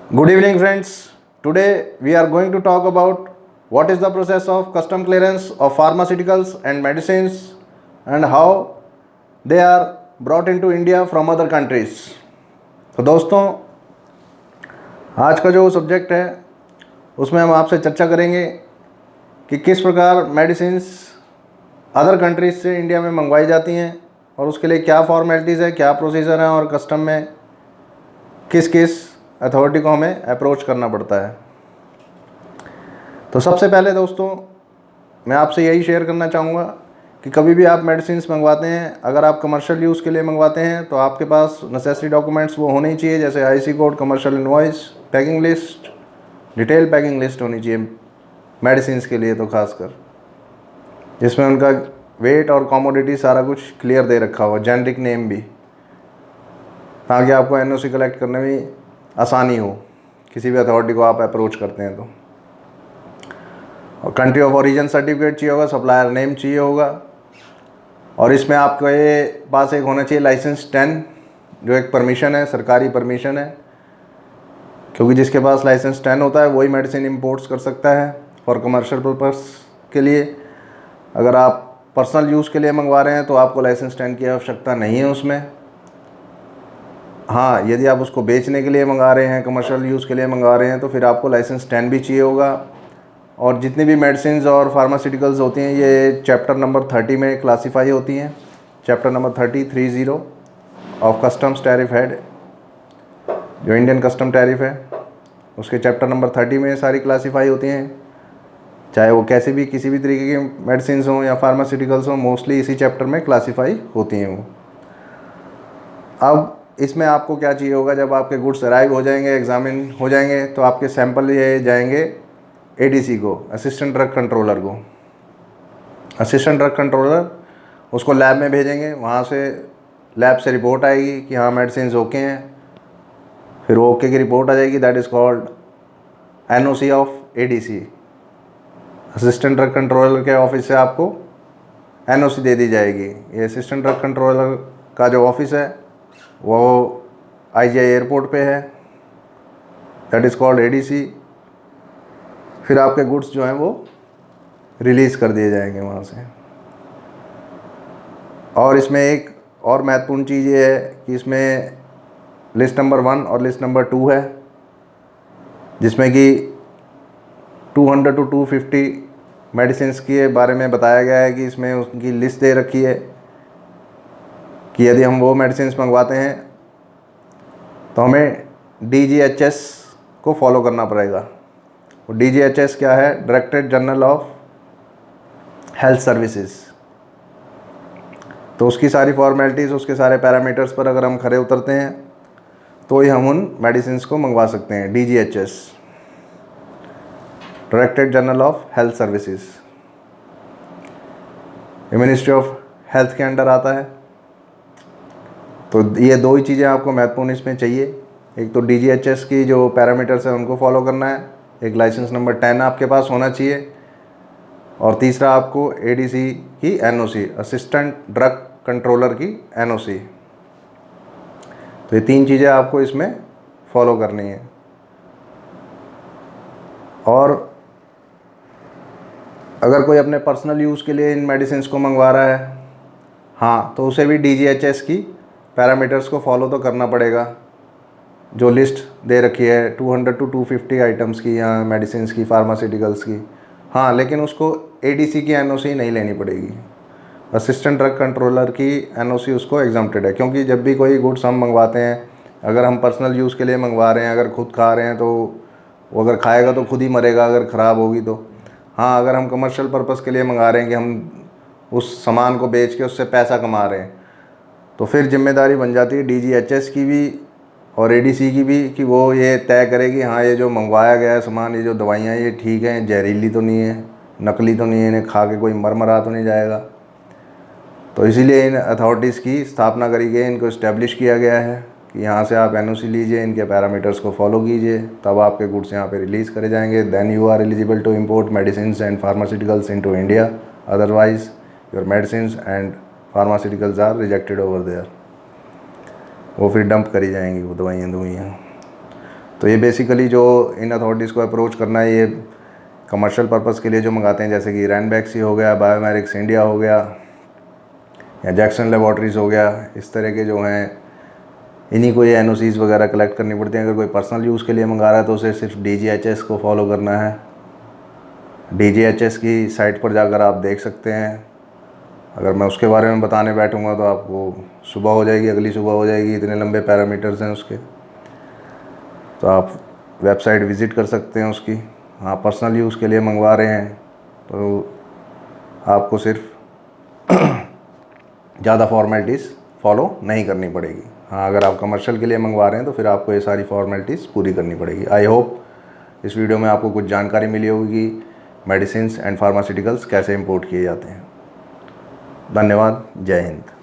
Good evening, friends. Today we are going to talk about what is the process of custom clearance of pharmaceuticals and medicines and how they are brought into India from other countries. तो दोस्तों, आज का जो subject है उसमें हम आपसे चर्चा करेंगे कि किस प्रकार मेडिसिन्स अदर कंट्रीज से इंडिया में मंगवाई जाती हैं और उसके लिए क्या फॉर्मेलिटीज़ है, क्या प्रोसीजर है और कस्टम में किस किस अथॉरिटी को हमें अप्रोच करना पड़ता है। तो सबसे पहले दोस्तों, मैं आपसे यही शेयर करना चाहूँगा कि कभी भी आप मेडिसिन्स मंगवाते हैं, अगर आप कमर्शियल यूज़ के लिए मंगवाते हैं तो आपके पास नेसेसरी डॉक्यूमेंट्स वो होने ही चाहिए, जैसे IC code, commercial invoice, packing list, detail packing list होनी चाहिए मेडिसिन्स के लिए, तो खासकर जिसमें उनका वेट और कॉमोडिटी सारा कुछ क्लियर दे रखा हो, जेनरिक नेम भी, ताकि आपको एनओसी कलेक्ट करने में आसानी हो किसी भी अथॉरिटी को आप अप्रोच करते हैं तो। और कंट्री ऑफ ओरिजिन सर्टिफिकेट चाहिए होगा, सप्लायर नेम चाहिए होगा, और इसमें आपके पास एक होना चाहिए लाइसेंस 10, जो एक परमिशन है, सरकारी परमिशन है, क्योंकि जिसके पास लाइसेंस 10 होता है वही मेडिसिन इंपोर्ट्स कर सकता है फॉर कमर्शियल पर्पस के लिए। अगर आप पर्सनल यूज़ के लिए मंगवा रहे हैं तो आपको लाइसेंस 10 की आवश्यकता नहीं है उसमें। हाँ, यदि आप उसको बेचने के लिए मंगा रहे हैं, कमर्शियल यूज़ के लिए मंगवा रहे हैं, तो फिर आपको लाइसेंस 10 भी चाहिए होगा। और जितनी भी मेडिसिन्स और फार्मास्यूटिकल्स होती हैं ये चैप्टर नंबर 30 में क्लासीफाई होती हैं। Chapter number 30 of customs tariff head, जो इंडियन कस्टम टैरिफ है, उसके चैप्टर नंबर 30 में सारी क्लासीफाई होती हैं। चाहे वो कैसे भी किसी भी तरीके की मेडिसिन्स हों या फार्मास्यूटिकल्स हों, मोस्टली इसी चैप्टर में क्लासीफाई होती हैं वो। अब इसमें आपको क्या चाहिए होगा, जब आपके गुड्स अराइव हो जाएंगे, एग्जामिन हो जाएंगे, तो आपके सैंपल ये जाएंगे एडीसी को, असिस्टेंट ड्रग कंट्रोलर को। असिस्टेंट ड्रग कंट्रोलर उसको लैब में भेजेंगे, वहाँ से लैब से रिपोर्ट आएगी कि हाँ मेडिसिन ओके हैं। फिर वो ओके की रिपोर्ट आ जाएगी, that is called NOC of ADC. Assistant drug controller के ऑफिस से आपको एनओसी दे दी जाएगी। ये असिस्टेंट ड्रग कंट्रोलर का जो ऑफिस है वो आईजीआई एयरपोर्ट पे है, दैट इज़ कॉल्ड एडीसी। फिर आपके गुड्स जो हैं वो रिलीज़ कर दिए जाएंगे वहाँ से। और इसमें एक और महत्वपूर्ण चीज़ ये है कि इसमें लिस्ट नंबर 1 और लिस्ट नंबर 2 है, जिसमें कि 200 to 250 मेडिसिन्स के बारे में बताया गया है कि इसमें उनकी लिस्ट दे रखी है कि यदि हम वो मेडिसिन्स मंगवाते हैं तो हमें DGHS को फॉलो करना पड़ेगा। वो DGHS क्या है? Directorate general of health services. तो उसकी सारी फॉर्मेलिटीज़, उसके सारे पैरामीटर्स पर अगर हम खरे उतरते हैं तो ही हम उन मेडिसिन्स को मंगवा सकते हैं। DGHS, directorate general of health services, ये मिनिस्ट्री ऑफ हेल्थ के अंडर आता है। तो ये दो ही चीज़ें आपको महत्वपूर्ण इसमें चाहिए। एक तो DGHS की जो पैरामीटर्स हैं उनको फॉलो करना है, एक लाइसेंस नंबर 10 आपके पास होना चाहिए, और तीसरा आपको ADC की NOC, असिस्टेंट ड्रग कंट्रोलर की NOC। तो ये 3 चीज़ें आपको इसमें फॉलो करनी है। और अगर कोई अपने पर्सनल यूज़ के लिए इन मेडिसिन्स को मंगवा रहा है, हाँ, तो उसे भी DGHS की पैरामीटर्स को फॉलो तो करना पड़ेगा, जो लिस्ट दे रखी है 200 to 250 आइटम्स की या मेडिसिन्स की, फार्मास्यूटिकल्स की। हाँ, लेकिन उसको ADC की NOC नहीं लेनी पड़ेगी। असिस्टेंट ड्रग कंट्रोलर की NOC उसको एग्जम्प्टेड है, क्योंकि जब भी कोई गुड्स हम मंगवाते हैं, अगर हम पर्सनल यूज़ के लिए मंगवा रहे हैं, अगर खुद खा रहे हैं तो वो अगर खाएगा तो खुद ही मरेगा अगर ख़राब होगी तो। हाँ, अगर हम कमर्शियल पर्पज़ के लिए मंगा रहे हैं कि हम उस सामान को बेच के उससे पैसा कमा रहे हैं, तो फिर जिम्मेदारी बन जाती है DGHS की भी और ADC की भी कि वो ये तय करेगी हाँ ये जो मंगवाया गया है सामान, ये जो दवाइयाँ ये ठीक हैं, जहरीली तो नहीं है, नकली तो नहीं है, इन्हें खा के कोई मरा तो नहीं जाएगा। तो इसीलिए इन अथॉरिटीज़ की स्थापना करी गई, इनको इस्टेब्लिश किया गया है कि यहाँ से आप NOC लीजिए, इनके पैरामीटर्स को फॉलो कीजिए, तब आपके गुड्स यहाँ पे रिलीज़ करे जाएंगे। Then you are eligible to import medicine and pharmaceuticals into India, otherwise your medicine and pharmaceuticals are rejected over there. वो फिर डंप करी जाएंगी वो दवाइयाँ। तो ये बेसिकली जो इन अथॉरिटीज़ को अप्रोच करना है, ये कमर्शियल पर्पज़ के लिए जो मंगाते हैं, जैसे कि रैनबैक्सी हो गया, बायोमेरिक्स इंडिया हो गया या जैक्सन लेबॉर्ट्रीज़ हो गया, इस तरह के जो हैं इन्हीं को ये NOCs वगैरह कलेक्ट करनी पड़ती हैं। अगर कोई पर्सनल यूज़ के लिए मंगा रहा है तो उसे सिर्फ DGHS को फॉलो करना है। DGHS की साइट पर जाकर आप देख सकते हैं। अगर मैं उसके बारे में बताने बैठूंगा तो आपको सुबह हो जाएगी, अगली सुबह हो जाएगी, इतने लंबे पैरामीटर्स हैं उसके। तो आप वेबसाइट विज़िट कर सकते हैं उसकी। आप पर्सनल यूज़ के लिए मंगवा रहे हैं तो आपको सिर्फ ज़्यादा फॉर्मेलिटीज़ फॉलो नहीं करनी पड़ेगी। हाँ, अगर आप कमर्शियल के लिए मंगवा रहे हैं तो फिर आपको ये सारी फॉर्मेलिटीज़ पूरी करनी पड़ेगी। आई होप इस वीडियो में आपको कुछ जानकारी मिली होगी मेडिसिन्स एंड फार्मास्यूटिकल्स कैसे इंपोर्ट किए जाते हैं। धन्यवाद। जय हिंद।